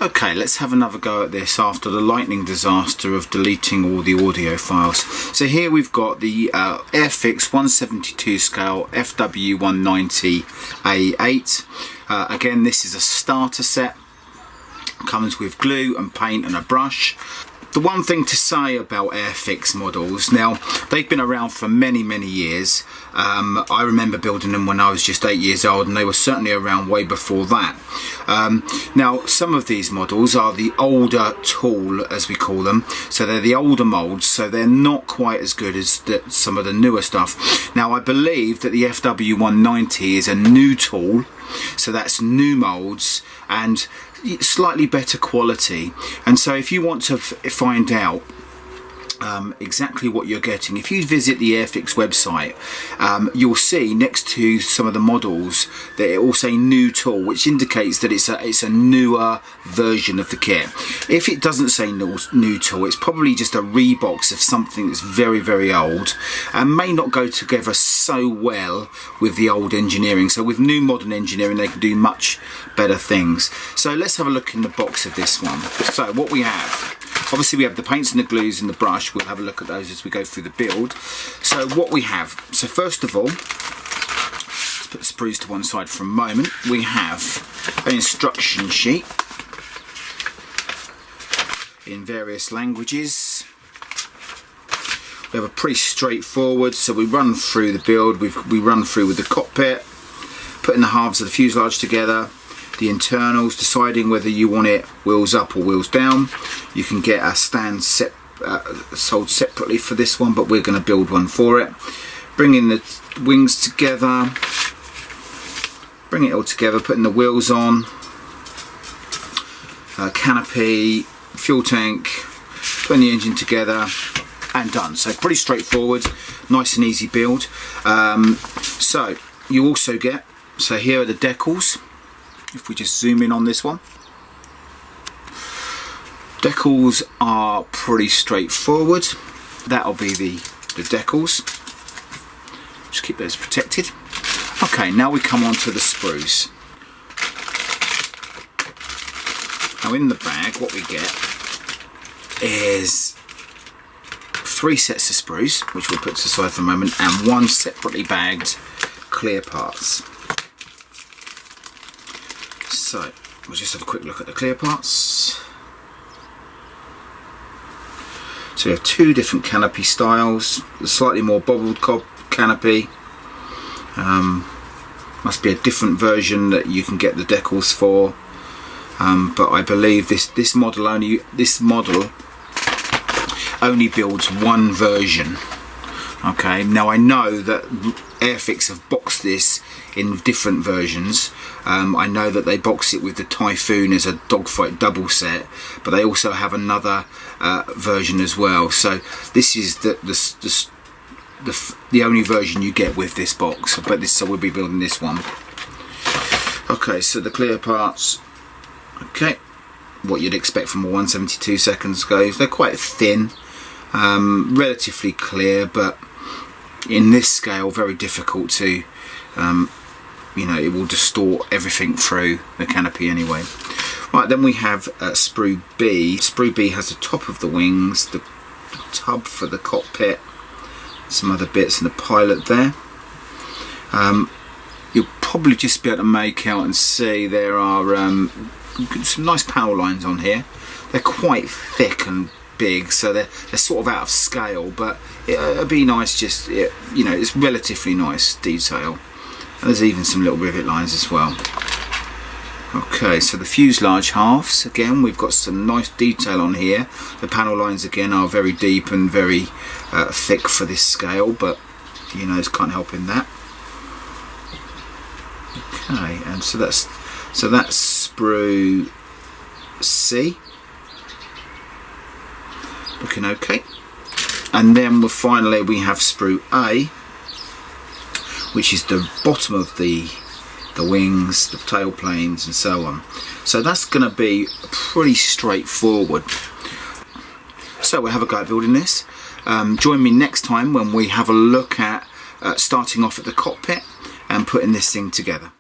Okay, let's have another go at this after the lightning disaster of deleting all the audio files. So here we've got the Airfix 172 scale Fw190 A8. Again, this is a starter set. Comes with glue and paint and a brush. The one thing to say about Airfix models, now they've been around for many years. I remember building them when I was just 8 years old, and they were certainly around way before that. Now some of these models are the older tool, as we call them, so they're the older molds, so they're not quite as good as some of the newer stuff. Now I believe that the Fw190 is a new tool, so that's new molds and slightly better quality. And so if you want to find out exactly what you're getting, if you visit the Airfix website, you'll see next to some of the models that it will say new tool, which indicates that it's a newer version of the kit. If it doesn't say new tool, it's probably just a rebox of something that's very old and may not go together so well with the old engineering. So with new modern engineering, they can do much better things. So let's have a look in the box of this one. So what we have, obviously we have the paints and the glues and the brush. We'll have a look at those as we go through the build. So what we have, so first of all, let's put the sprues to one side for a moment. We have an instruction sheet in various languages. We have a pretty straightforward, so we run through the build, we run through with the cockpit, putting the halves of the fuselage together, the internals, deciding whether you want it wheels up or wheels down. You can get a stand sold separately for this one, but we're going to build one for it. Bringing the wings together, bring it all together, putting the wheels on, canopy, fuel tank, putting the engine together, and done. So pretty straightforward, nice and easy build. So you also get, so here are the decals. If we just zoom in on this one, decals are pretty straightforward. That'll be the decals. Just keep those protected. Okay, now we come on to the sprues. Now in the bag, what we get is 3 sets of sprues, which we'll put to the side for a moment, and 1 separately bagged clear parts. So we'll just have a quick look at the clear parts. So we have 2 different canopy styles, the slightly more bobbled canopy. Must be a different version that you can get the decals for, but I believe this model only builds 1 version. Okay, now I know that Airfix have boxed this in different versions. I know that they box it with the Typhoon as a dogfight double set, but they also have another version as well. So this is the only version you get with this box. But so we'll be building this one. Okay, so the clear parts. Okay, what you'd expect from a 172 seconds goes. They're quite thin, relatively clear, but in this scale very difficult to you know, it will distort everything through the canopy anyway. Right, then we have Sprue B. Sprue B has the top of the wings, the tub for the cockpit, some other bits, and the pilot there. You'll probably just be able to make out and see there are some nice power lines on here. They're quite thick and big, so they're sort of out of scale, but it'll be nice, just, you know, it's relatively nice detail. And there's even some little rivet lines as well. Okay, so the fuselage halves, again we've got some nice detail on here. The panel lines again are very deep and very thick for this scale, but you know, it's can't help in that. Okay, and so that's Sprue C. Looking okay. And then finally we have Sprue A, which is the bottom of the wings, the tail planes, and so on. So that's going to be pretty straightforward. So we'll have a go at building this. Join me next time when we have a look at starting off at the cockpit and putting this thing together.